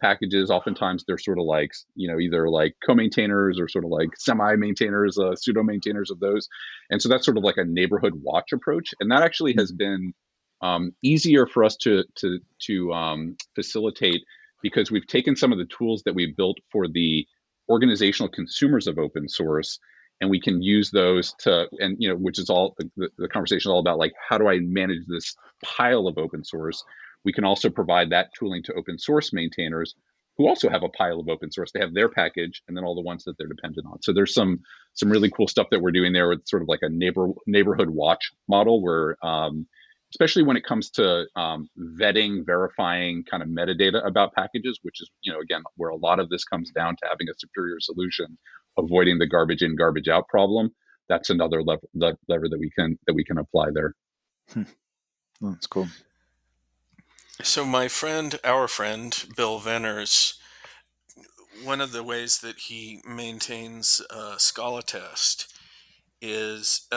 packages. Oftentimes they're sort of like, either like co-maintainers or sort of like semi-maintainers, pseudo-maintainers of those. And so that's sort of like a neighborhood watch approach. And that actually has been easier for us to facilitate, because we've taken some of the tools that we've built for the organizational consumers of open source, and we can use those to, and which is all the conversation is all about, like, how do I manage this pile of open source? We can also provide that tooling to open source maintainers who also have a pile of open source. They have their package and then all the ones that they're dependent on. So there's some really cool stuff that we're doing there with sort of like a neighborhood watch model, where especially when it comes to vetting, verifying kind of metadata about packages, which is, again, where a lot of this comes down to having a superior solution, avoiding the garbage in, garbage out problem. That's another lever that we can apply there. Oh, that's cool. So our friend, Bill Venners, one of the ways that he maintains Scala test is,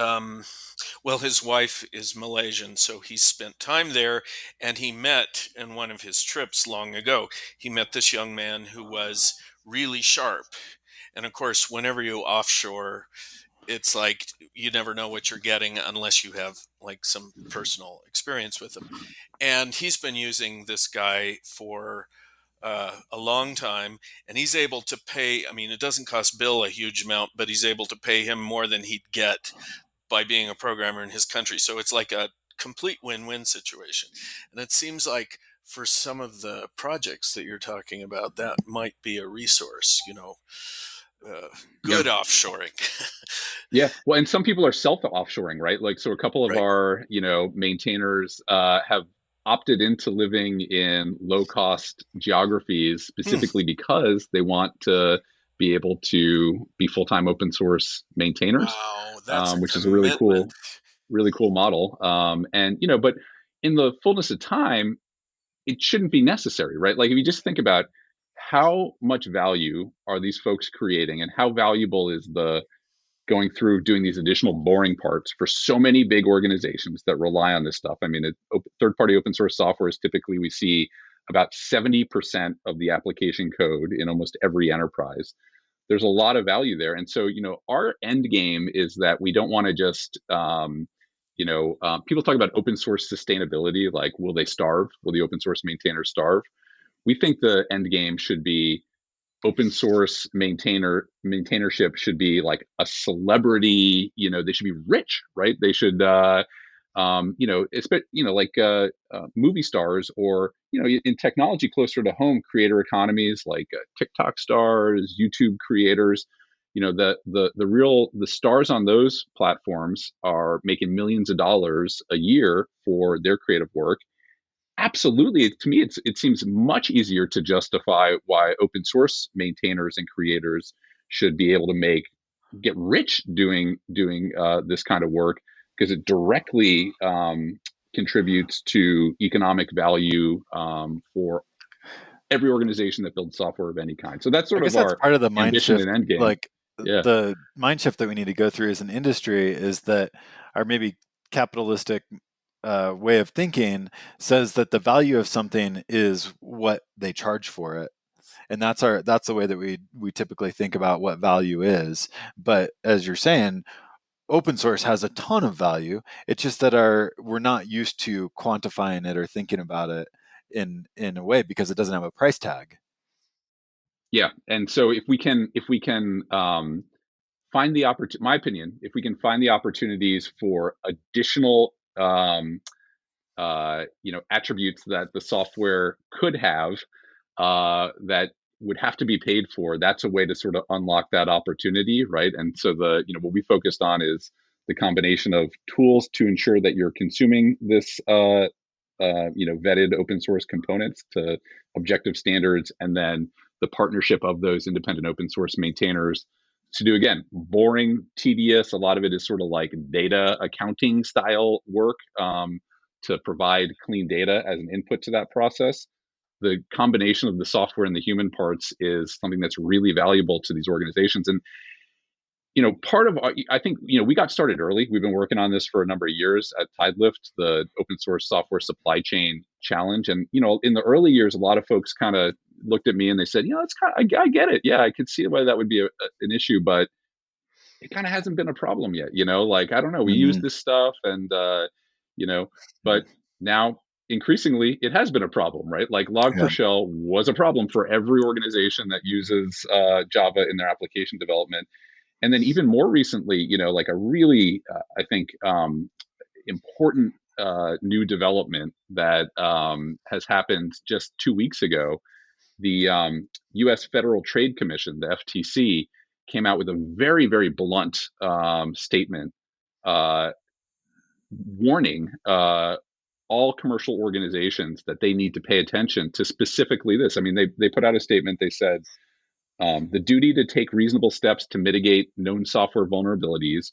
well, his wife is Malaysian, so he spent time there, and he met in one of his trips long ago, he met this young man who was really sharp. And of course, whenever you offshore, it's like you never know what you're getting unless you have like some personal experience with him. And he's been using this guy for a long time, and he's able to pay. I mean, it doesn't cost Bill a huge amount, but he's able to pay him more than he'd get by being a programmer in his country. So it's like a complete win-win situation. And it seems like for some of the projects that you're talking about, that might be a resource. Yeah. Good offshoring. Yeah, well, and some people are self-offshoring, right? Like, so a couple of Right. our, maintainers have opted into living in low-cost geographies Hmm. specifically because they want to be able to be full-time open source maintainers, Wow, that's a which is a commitment. really cool model. And but in the fullness of time, it shouldn't be necessary, right? Like, if you just think about how much value are these folks creating, and how valuable is the going through doing these additional boring parts for so many big organizations that rely on this stuff. I mean, third-party open source software is typically, we see about 70% of the application code in almost every enterprise. There's a lot of value there. And so, our end game is that we don't want to just, people talk about open source sustainability, like, will they starve? Will the open source maintainers starve? We think the end game should be open source maintainership should be like a celebrity. They should be rich, right? They should like movie stars, or in technology closer to home, creator economies like TikTok stars, YouTube creators. The stars on those platforms are making millions of dollars a year for their creative work. Absolutely, to me, it seems much easier to justify why open source maintainers and creators should be able to get rich doing this kind of work, because it directly contributes to economic value for every organization that builds software of any kind. So that's I sort guess of that's our part of the mind ambition shift. and end game. Like Yeah, the mind shift that we need to go through as an industry is that our maybe capitalistic way of thinking says that the value of something is what they charge for it, and that's the way that we typically think about what value is. But as you're saying, open source has a ton of value. It's just that we're not used to quantifying it or thinking about it in a way because it doesn't have a price tag. yeah. And so if we can find the my opinion, if we can find the opportunities for additional attributes that the software could have that would have to be paid for. That's a way to sort of unlock that opportunity, right? And so what we focused on is the combination of tools to ensure that you're consuming this vetted open source components to objective standards, and then the partnership of those independent open source maintainers to do, again, boring, tedious. A lot of it is sort of like data accounting style work to provide clean data as an input to that process. The combination of the software and the human parts is something that's really valuable to these organizations. And part of I think we got started early. We've been working on this for a number of years at Tidelift, the open source software supply chain challenge. And in the early years, a lot of folks kind of looked at me and they said, it's kind of, I get it. Yeah, I could see why that would be an issue, but it kind of hasn't been a problem yet. Like, I don't know, we use this stuff and but now increasingly it has been a problem, right? Like Log4Shell was a problem for every organization that uses Java in their application development. And then even more recently, like a really, I think, important new development that has happened just 2 weeks ago. The U.S. Federal Trade Commission, the FTC, came out with a very, very blunt statement warning all commercial organizations that they need to pay attention to specifically this. I mean, they put out a statement. They said, the duty to take reasonable steps to mitigate known software vulnerabilities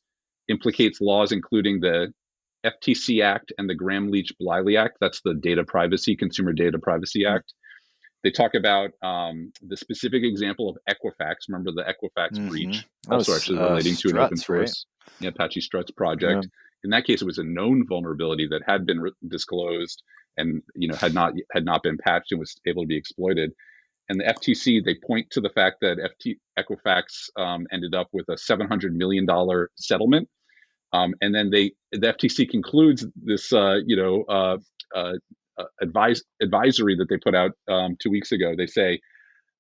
implicates laws including the FTC Act and the Gramm-Leach-Bliley Act. That's the Consumer Data Privacy Act. They talk about the specific example of Equifax. Remember the Equifax breach? Also actually relating to an open source Apache Struts project. Yeah. In that case, it was a known vulnerability that had been disclosed and had not been patched and was able to be exploited. And the FTC, they point to the fact that Equifax ended up with a $700 million settlement. And then the FTC concludes this, advisory that they put out 2 weeks ago. They say,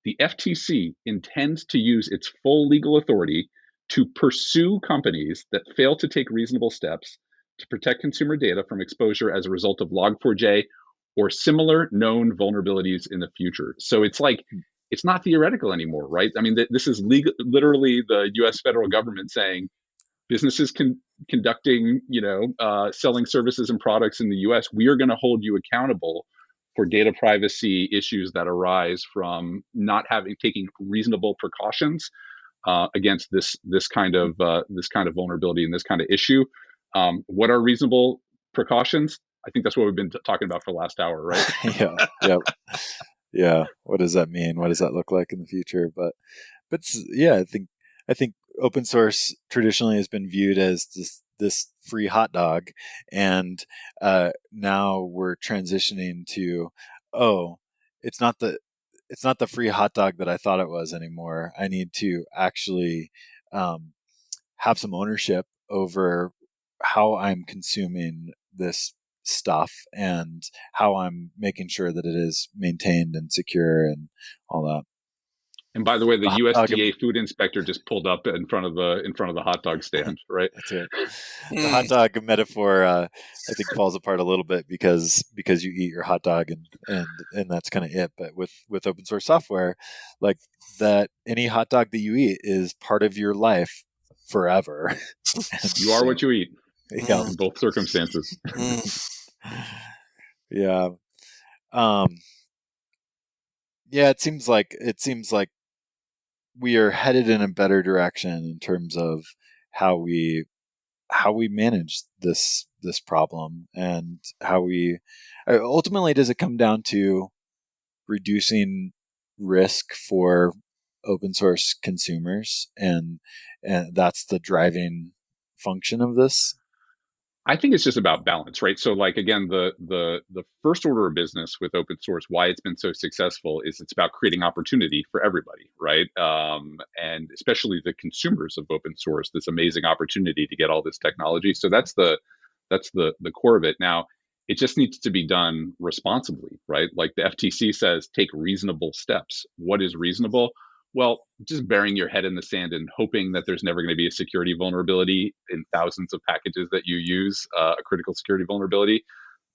the FTC intends to use its full legal authority to pursue companies that fail to take reasonable steps to protect consumer data from exposure as a result of Log4j or similar known vulnerabilities in the future. So it's like, it's not theoretical anymore, right? I mean, this is literally the US federal government saying businesses conducting, selling services and products in the US, we are going to hold you accountable for data privacy issues that arise from not taking reasonable precautions against this kind of vulnerability and this kind of issue. What are reasonable precautions? I think that's what we've been talking about for the last hour, right? Yep. Yeah. What does that mean? What does that look like in the future? But yeah, I think open source traditionally has been viewed as this free hot dog, and now we're transitioning to, it's not the free hot dog that I thought it was anymore. I need to actually have some ownership over how I'm consuming this stuff and how I'm making sure that it is maintained and secure and all that. And by the way, the USDA food inspector just pulled up in front of the hot dog stand, right? That's it. The hot dog metaphor, I think, falls apart a little bit because you eat your hot dog and that's kind of it. But with open source software, like that, any hot dog that you eat is part of your life forever. You are what you eat. Yeah, in both circumstances. Yeah. Yeah, it seems like we are headed in a better direction in terms of how we manage this problem, and how we ultimately, does it come down to reducing risk for open source consumers, and that's the driving function of this? I think it's just about balance, right? So, like, again, the first order of business with open source, why it's been so successful, is it's about creating opportunity for everybody, right? And especially the consumers of open source, this amazing opportunity to get all this technology. So that's the core of it. Now, it just needs to be done responsibly, right? Like the FTC says, take reasonable steps. What is reasonable? Well, just burying your head in the sand and hoping that there's never going to be a security vulnerability in thousands of packages that you use, a critical security vulnerability.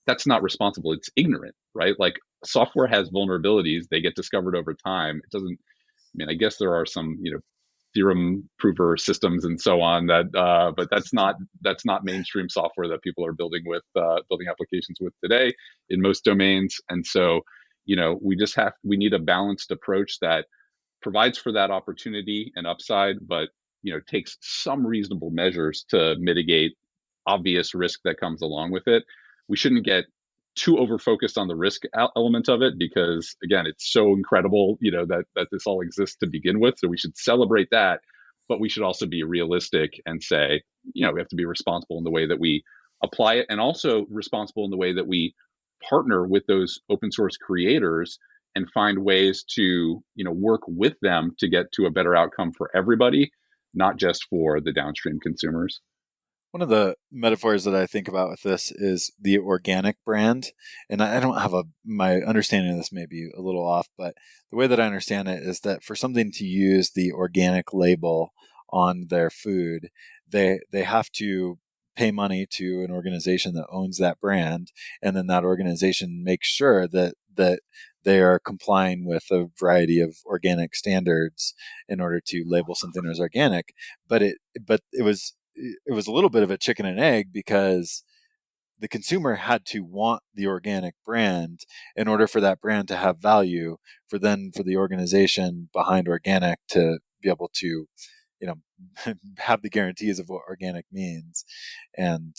that's not responsible. It's ignorant, right? Like software has vulnerabilities, they get discovered over time. It doesn't, I mean, I guess there are some, theorem prover systems and so on that, but that's not mainstream software that people are building building applications with today in most domains. And so, we need a balanced approach that provides for that opportunity and upside, but takes some reasonable measures to mitigate obvious risk that comes along with it. We shouldn't get too over focused on the risk element of it, because again, it's so incredible, that this all exists to begin with. So we should celebrate that, but we should also be realistic and say, we have to be responsible in the way that we apply it, and also responsible in the way that we partner with those open source creators and find ways to work with them to get to a better outcome for everybody, not just for the downstream consumers. One of the metaphors that I think about with this is the organic brand. And I don't have my understanding of this may be a little off, but the way that I understand it is that for something to use the organic label on their food, they have to pay money to an organization that owns that brand, and then that organization makes sure that they are complying with a variety of organic standards in order to label something as organic. But it was a little bit of a chicken and egg, because the consumer had to want the organic brand in order for that brand to have value, for the organization behind organic to be able to, you know, have the guarantees of what organic means. And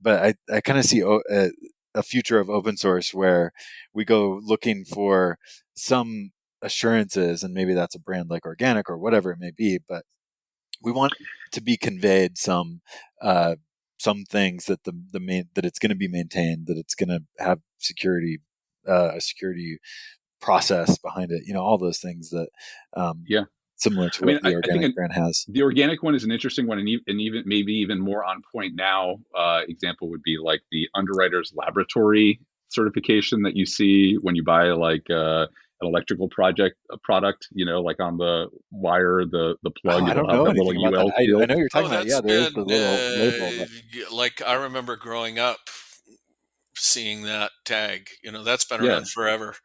but I kind of see a future of open source where we go looking for some assurances, and maybe that's a brand like organic or whatever it may be, but we want to be conveyed some things that that it's going to be maintained, that it's going to have security, a security process behind it. All those things that Yeah. similar to I mean, what the I think organic brand has. the organic one is an interesting one, and even maybe even more on point now. Example would be like the Underwriters Laboratory certification that you see when you buy like an electrical product. Like on the wire, the Oh, plug, I it'll don't have know that little anything about that. UL I field. know you're talking Oh, about. Yeah, that's there is the been little label, but like I remember growing up seeing that tag. That's been Yeah. around forever.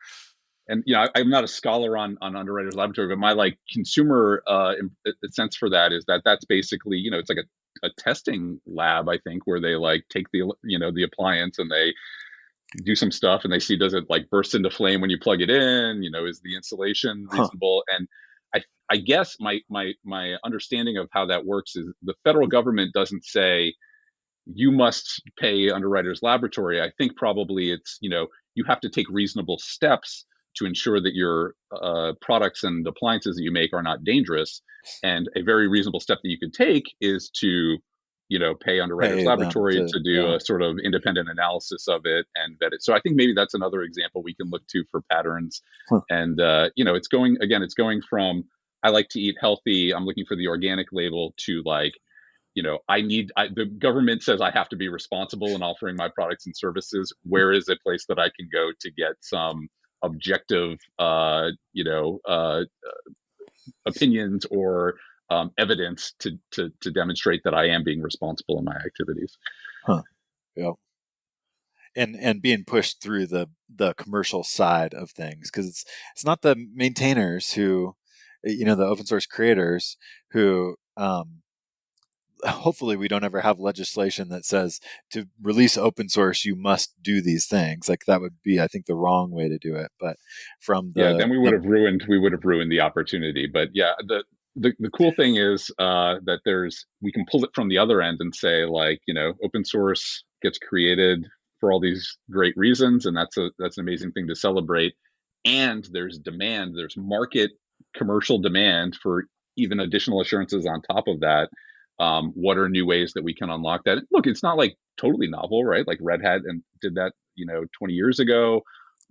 And I'm not a scholar on Underwriters Laboratory, but my like consumer sense for that is that that's basically it's like a testing lab, I think, where they like take the appliance and they do some stuff and they see, does it like burst into flame when you plug it in? Is the insulation huh? reasonable? And I guess my understanding of how that works is the federal government doesn't say you must pay Underwriters Laboratory. I think probably it's, you have to take reasonable steps to ensure that your products and appliances that you make are not dangerous. And a very reasonable step that you could take is to, pay Underwriters Pay them Laboratory to, to do yeah. a sort of independent analysis of it and vet it. So I think maybe that's another example we can look to for patterns. Huh. And, it's going from, I like to eat healthy, I'm looking for the organic label, to like, the government says I have to be responsible in offering my products and services. Where is a place that I can go to get some objective, opinions or evidence to demonstrate that I am being responsible in my activities? Huh. Yeah. And being pushed through the commercial side of things, because it's not the maintainers who, the open source creators who, hopefully we don't ever have legislation that says to release open source you must do these things. Like that would be, I think, the wrong way to do it. But from Yeah, then we would have ruined the opportunity. But yeah, the cool thing is that we can pull it from the other end and say, like, open source gets created for all these great reasons, and that's an amazing thing to celebrate. And there's market commercial demand for even additional assurances on top of that. What are new ways that we can unlock that? Look, it's not like totally novel, right? Like Red Hat and did that 20 years ago.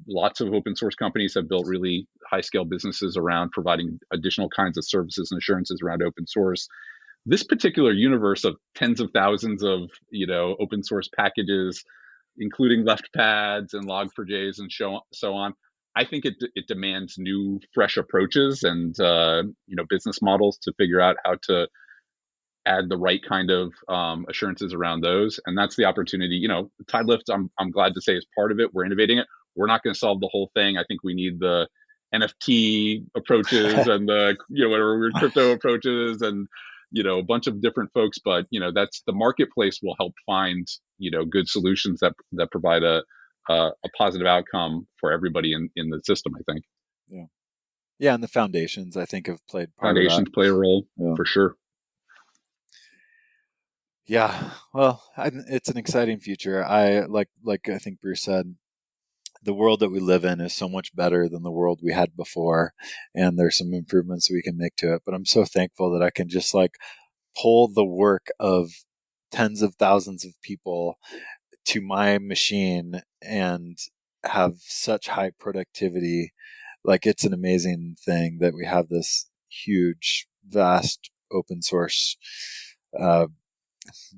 Lots of open source companies have built really high scale businesses around providing additional kinds of services and assurances around open source. This particular universe of tens of thousands of open source packages, including left pads and log4js and so on, I think it demands new, fresh approaches and business models to figure out how to add the right kind of assurances around those. And that's the opportunity. Tidelift, I'm glad to say, is part of it. We're innovating it. We're not going to solve the whole thing. I think we need the NFT approaches and the whatever weird crypto approaches and a bunch of different folks. But that's the marketplace will help find good solutions that provide a positive outcome for everybody in the system, I think. Yeah, and the foundations, I think, have played part Foundations of that. play a role for sure. Yeah, well, it's an exciting future. I like I think Bruce said, the world that we live in is so much better than the world we had before, and there's some improvements we can make to it. But I'm so thankful that I can just pull the work of tens of thousands of people to my machine and have such high productivity. It's an amazing thing that we have this huge, vast open source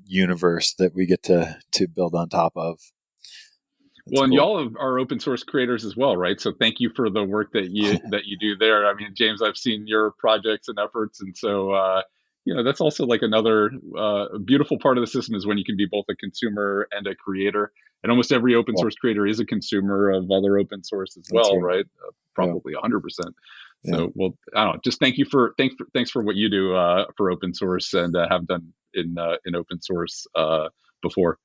universe that we get to build on top of. Well, and y'all are open source creators as well, right? So thank you for the work that you do there. I mean, James, I've seen your projects and efforts, and so that's also another beautiful part of the system is when you can be both a consumer and a creator. And almost every open source creator is a consumer of other open source as well, right? Probably 100%. So, well, I don't know. Just thanks for what you do for open source and have done in open source before.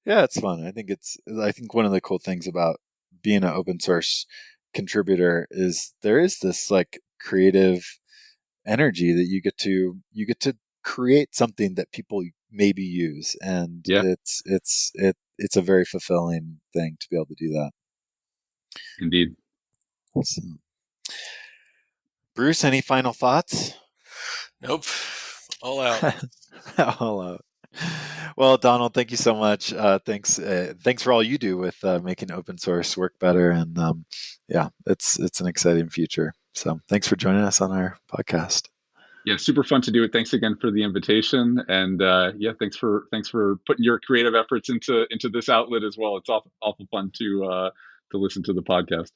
Yeah, it's fun. I think one of the cool things about being an open source contributor is there is this creative energy that you get to create something that people maybe use, and it's a very fulfilling thing to be able to do that. Indeed. So, Bruce, any final thoughts? Nope. All out. All out. Well, Donald, thank you so much. Thanks for all you do with making open source work better, and it's an exciting future. So, thanks for joining us on our podcast. Yeah, super fun to do it. Thanks again for the invitation, and thanks for putting your creative efforts into this outlet as well. It's awful fun to listen to the podcast.